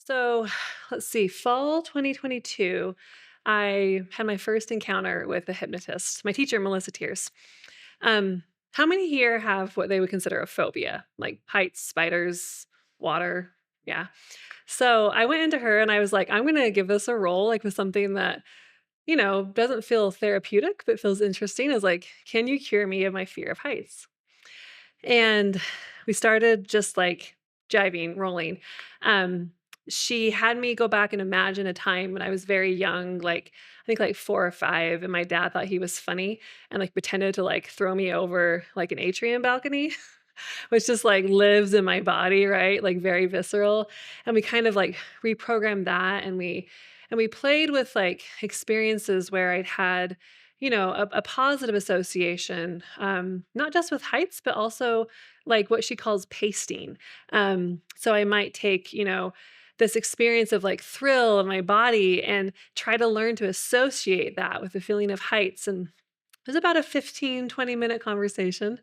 So let's see, fall 2022, I had my first encounter with a hypnotist, my teacher, Melissa Tears. Um, how many here have what they would consider a phobia, like heights, spiders, water? Yeah. So I went into her and I was like, I'm going to give this a roll, like with something that, doesn't feel therapeutic, but feels interesting. I was like, can you cure me of my fear of heights? And we started just like jiving, rolling. Um, she had me go back and imagine a time when I was very young, like I think like 4 or 5, and my dad thought he was funny and like pretended to like throw me over like an atrium balcony, which just like lives in my body, right? Like very visceral. And we kind of like reprogrammed that and we played with like experiences where I'd had a positive association, not just with heights, but also like what she calls pasting. So I might take, this experience of like thrill of my body and try to learn to associate that with the feeling of heights. And it was about a 15-20 minute conversation.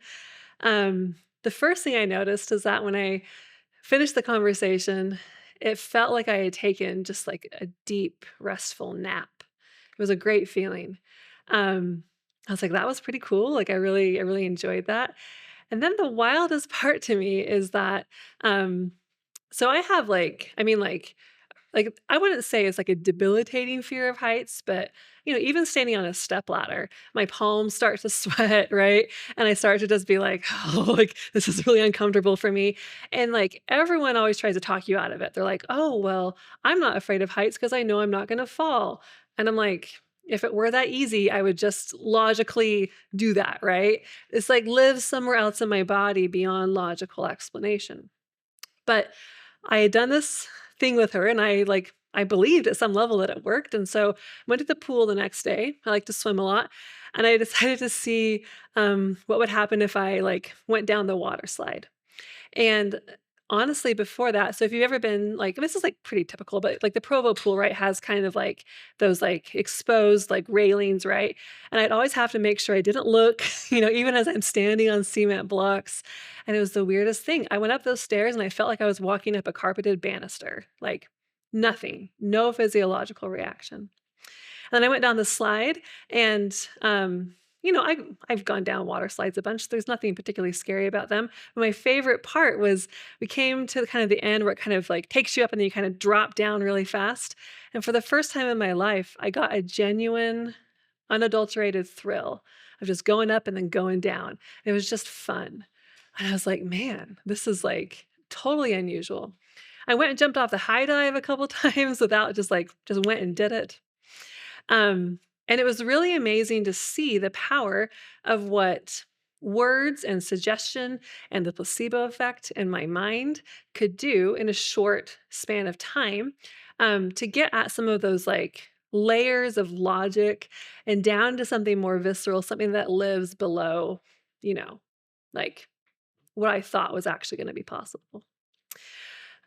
The first thing I noticed is that when I finished the conversation, it felt like I had taken just like a deep, restful nap. It was a great feeling. Um, I was like, that was pretty cool. Like I really enjoyed that. And then the wildest part to me is that so I have like, I wouldn't say it's like a debilitating fear of heights, but, even standing on a stepladder, my palms start to sweat, right? And I start to just be like, "Oh, like, this is really uncomfortable for me." And, like, everyone always tries to talk you out of it. They're like, "Oh, well, I'm not afraid of heights because I know I'm not gonna fall." And I'm like, if it were that easy, I would just logically do that, right? It's like live somewhere else in my body beyond logical explanation. But I had done this thing with her and I believed at some level that it worked. And so I went to the pool the next day. I like to swim a lot. And I decided to see what would happen if I like went down the water slide. And honestly, before that, so if you've ever been like, this is like pretty typical, but like the Provo pool, right, has kind of like those like exposed like railings, right? And I'd always have to make sure I didn't look, even as I'm standing on cement blocks. And it was the weirdest thing. I went up those stairs and I felt like I was walking up a carpeted banister, like nothing, no physiological reaction. And then I went down the slide and, I've gone down water slides a bunch. There's nothing particularly scary about them. But my favorite part was we came to kind of the end where it kind of like takes you up and then you kind of drop down really fast. And for the first time in my life, I got a genuine, unadulterated thrill of just going up and then going down. It was just fun. And I was like, man, this is like totally unusual. I went and jumped off the high dive a couple times without just went and did it. And it was really amazing to see the power of what words and suggestion and the placebo effect in my mind could do in a short span of time, to get at some of those like layers of logic and down to something more visceral, something that lives below, you know, like what I thought was actually going to be possible.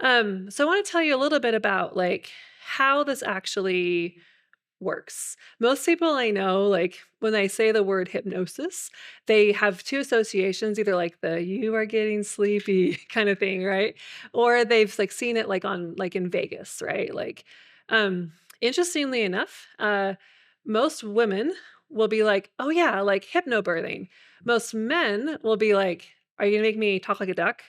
So I want to tell you a little bit about like how this actually works. Most people I know, like when they say the word hypnosis, they have two associations, either like the you are getting sleepy kind of thing, right? Or they've like seen it like on like in Vegas, right? Like interestingly enough, most women will be like, "Oh yeah, like hypnobirthing." Most men will be like, "Are you going to make me talk like a duck?"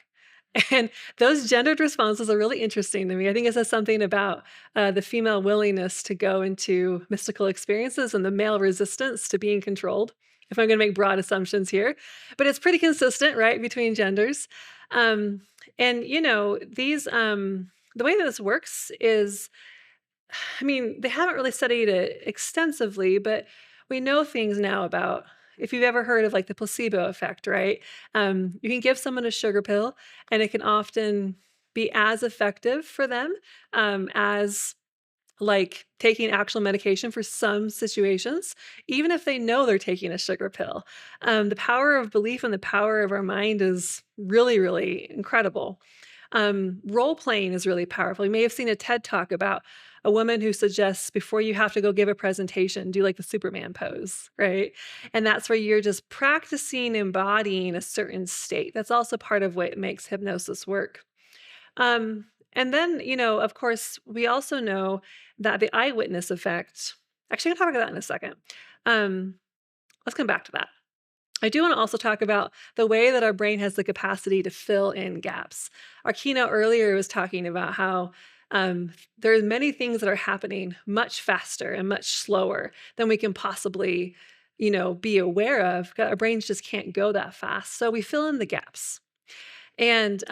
And those gendered responses are really interesting to me. I think it says something about the female willingness to go into mystical experiences and the male resistance to being controlled, if I'm going to make broad assumptions here. But it's pretty consistent, right, between genders. Um, and, the way that this works is, I mean, they haven't really studied it extensively, but we know things now about if you've ever heard of like the placebo effect, right? You can give someone a sugar pill, and it can often be as effective for them as like taking actual medication for some situations, even if they know they're taking a sugar pill. The power of belief and the power of our mind is really, really incredible. Role playing is really powerful. You may have seen a TED talk about a woman who suggests before you have to go give a presentation, do like the Superman pose, right? And that's where you're just practicing embodying a certain state. That's also part of what makes hypnosis work. Um, And then, of course, we also know that the eyewitness effect, actually, I'll talk about that in a second. Um, let's come back to that. I do want to also talk about the way that our brain has the capacity to fill in gaps. Our keynote earlier was talking about how there are many things that are happening much faster and much slower than we can possibly, be aware of. Our brains just can't go that fast. So we fill in the gaps. And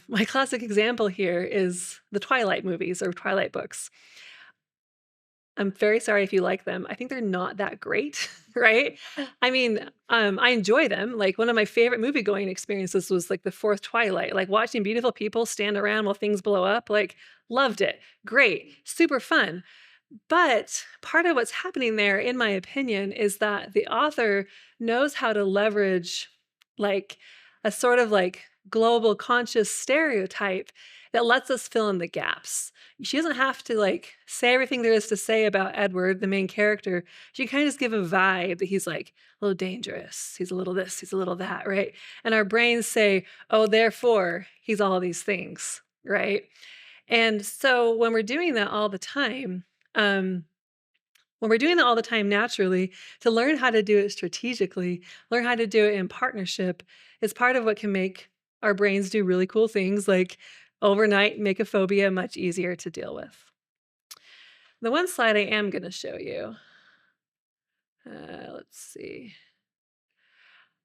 my classic example here is the Twilight movies or Twilight books. I'm very sorry if you like them. I think they're not that great, right? I mean, I enjoy them. Like one of my favorite movie going experiences was like the fourth Twilight, like watching beautiful people stand around while things blow up. Like, loved it. Great. Super fun. But part of what's happening there, in my opinion, is that the author knows how to leverage like a sort of like global conscious stereotype that lets us fill in the gaps. She doesn't have to like say everything there is to say about Edward, the main character. She can kind of just give a vibe that he's like a little dangerous. He's a little this, he's a little that, right? And our brains say, oh, therefore, he's all these things, right? And so um, when we're doing that all the time naturally, to learn how to do it strategically, learn how to do it in partnership is part of what can make our brains do really cool things like overnight make a phobia much easier to deal with. The one slide I am going to show you, let's see.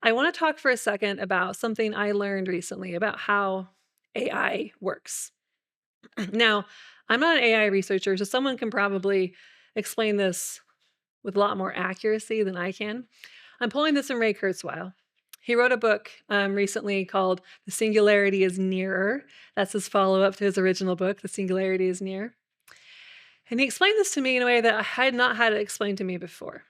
I want to talk for a second about something I learned recently about how AI works. Now, I'm not an AI researcher, so someone can probably explain this with a lot more accuracy than I can. I'm pulling this from Ray Kurzweil. He wrote a book recently called The Singularity is Nearer. That's his follow up to his original book, The Singularity is Near. And he explained this to me in a way that I had not had it explained to me before.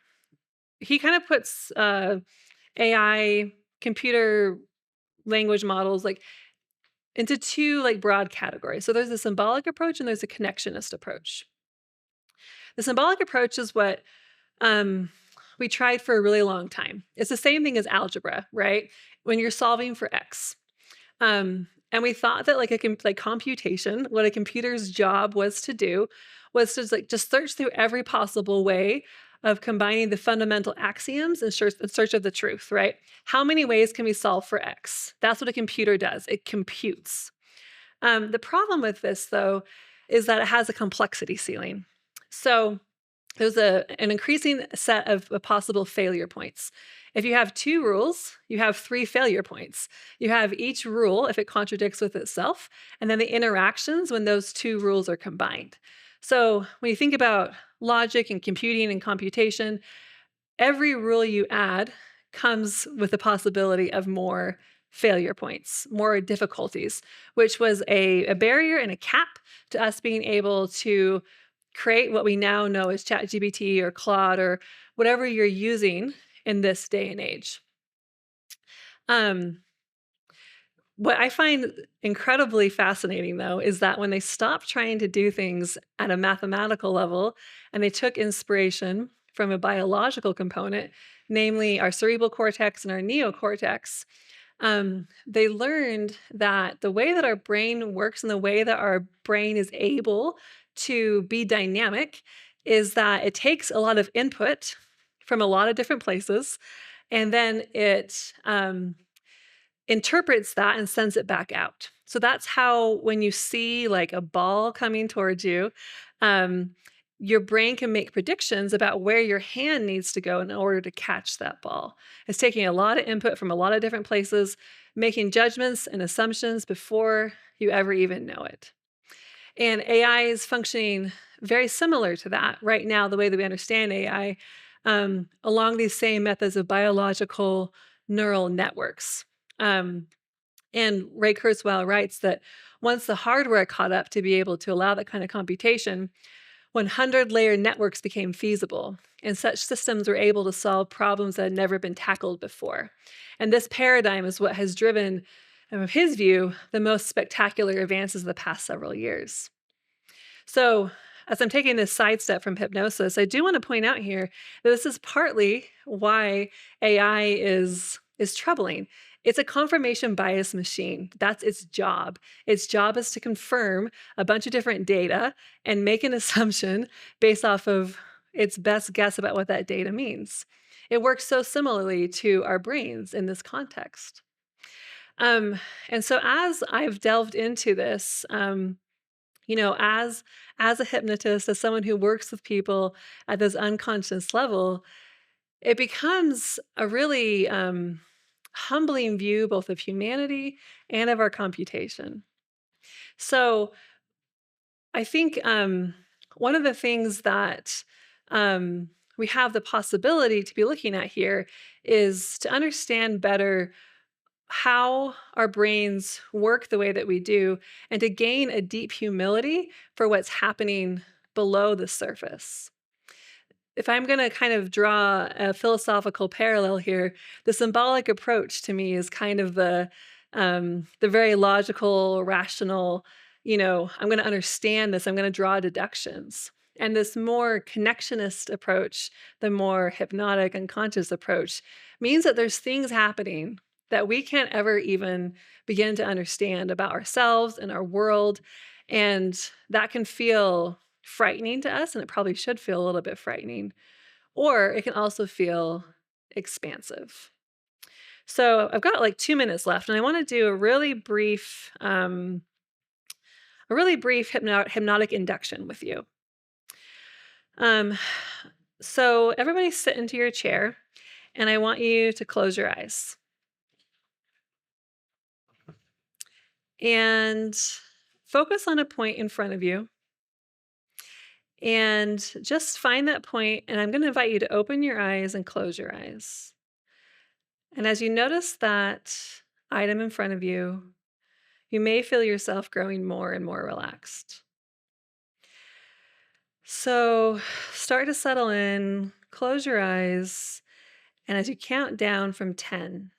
He kind of puts AI, computer language models, like into two like broad categories. So there's a symbolic approach and there's a connectionist approach. The symbolic approach is what we tried for a really long time. It's the same thing as algebra, right? When you're solving for x. And we thought that like computation, what a computer's job was to do was to like just search through every possible way of combining the fundamental axioms in search of the truth, right? How many ways can we solve for x? That's what a computer does. It computes. The problem with this, though, is that it has a complexity ceiling. So there's an increasing set of possible failure points. If you have two rules, you have three failure points. You have each rule if it contradicts with itself, and then the interactions when those two rules are combined. So when you think about logic and computing and computation, every rule you add comes with the possibility of more failure points, more difficulties, which was a barrier and a cap to us being able to create what we now know as ChatGPT or Claude or whatever you're using in this day and age. What I find incredibly fascinating, though, is that when they stopped trying to do things at a mathematical level and they took inspiration from a biological component, namely our cerebral cortex and our neocortex, they learned that the way that our brain works and the way that our brain is able to be dynamic is that it takes a lot of input from a lot of different places, and then it interprets that and sends it back out. So that's how when you see like a ball coming towards you, your brain can make predictions about where your hand needs to go in order to catch that ball. It's taking a lot of input from a lot of different places, making judgments and assumptions before you ever even know it. And AI is functioning very similar to that right now, the way that we understand AI, along these same methods of biological neural networks. And Ray Kurzweil writes that once the hardware caught up to be able to allow that kind of computation, 100-layer networks became feasible, and such systems were able to solve problems that had never been tackled before. And this paradigm is what has driven, in his view, the most spectacular advances of the past several years. So, as I'm taking this sidestep from hypnosis, I do want to point out here that this is partly why AI is troubling. It's a confirmation bias machine. That's its job. Its job is to confirm a bunch of different data and make an assumption based off of its best guess about what that data means. It works so similarly to our brains in this context. Um, and so as I've delved into this, as a hypnotist, as someone who works with people at this unconscious level, it becomes a really humbling view both of humanity and of our computation. So I think one of the things that we have the possibility to be looking at here is to understand better how our brains work the way that we do and to gain a deep humility for what's happening below the surface. If I'm going to kind of draw a philosophical parallel here, the symbolic approach to me is kind of the very logical, rational, I'm going to understand this, I'm going to draw deductions. And this more connectionist approach, the more hypnotic, unconscious approach, means that there's things happening that we can't ever even begin to understand about ourselves and our world. And that can feel frightening to us, and it probably should feel a little bit frightening, or it can also feel expansive. So I've got like 2 minutes left, and I want to do a really brief hypnotic induction with you. So everybody sit into your chair, and I want you to close your eyes. And focus on a point in front of you. And just find that point, and I'm going to invite you to open your eyes and close your eyes. And as you notice that item in front of you, you may feel yourself growing more and more relaxed. So start to settle in, close your eyes, and as you count down from 10,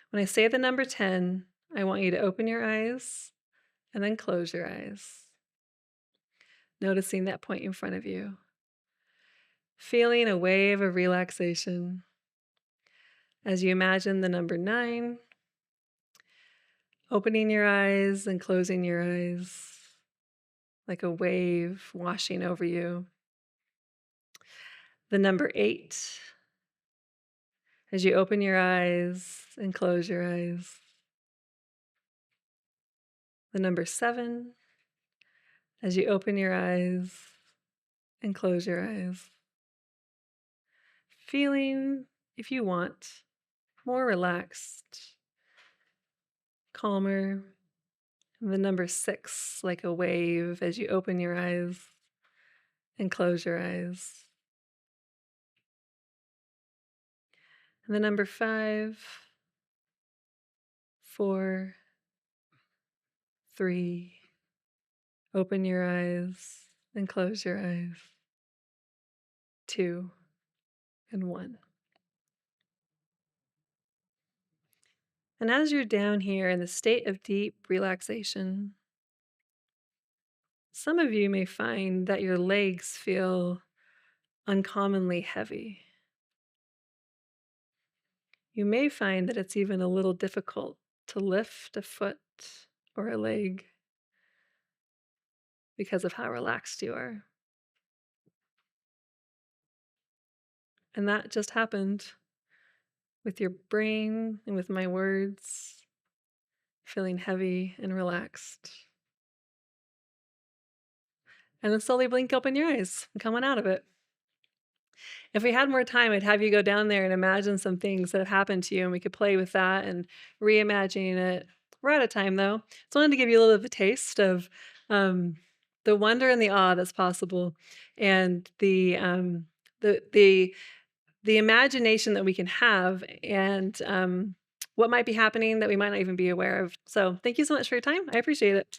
when I say the number 10, I want you to open your eyes and then close your eyes. Noticing that point in front of you. Feeling a wave of relaxation as you imagine the number 9, opening your eyes and closing your eyes like a wave washing over you. The number 8, as you open your eyes and close your eyes. The number 7, as you open your eyes and close your eyes. Feeling, if you want, more relaxed, calmer. And the number 6, like a wave, as you open your eyes and close your eyes. And the number 5, 4, 3, open your eyes and close your eyes. 2 and 1. And as you're down here in the state of deep relaxation, some of you may find that your legs feel uncommonly heavy. You may find that it's even a little difficult to lift a foot or a leg because of how relaxed you are. And that just happened with your brain and with my words, feeling heavy and relaxed. And then slowly blink open your eyes and coming out of it. If we had more time, I'd have you go down there and imagine some things that have happened to you, and we could play with that and reimagining it. We're out of time, though. So I wanted to give you a little bit of a taste of the wonder and the awe that's possible, and the imagination that we can have, and what might be happening that we might not even be aware of. So thank you so much for your time. I appreciate it.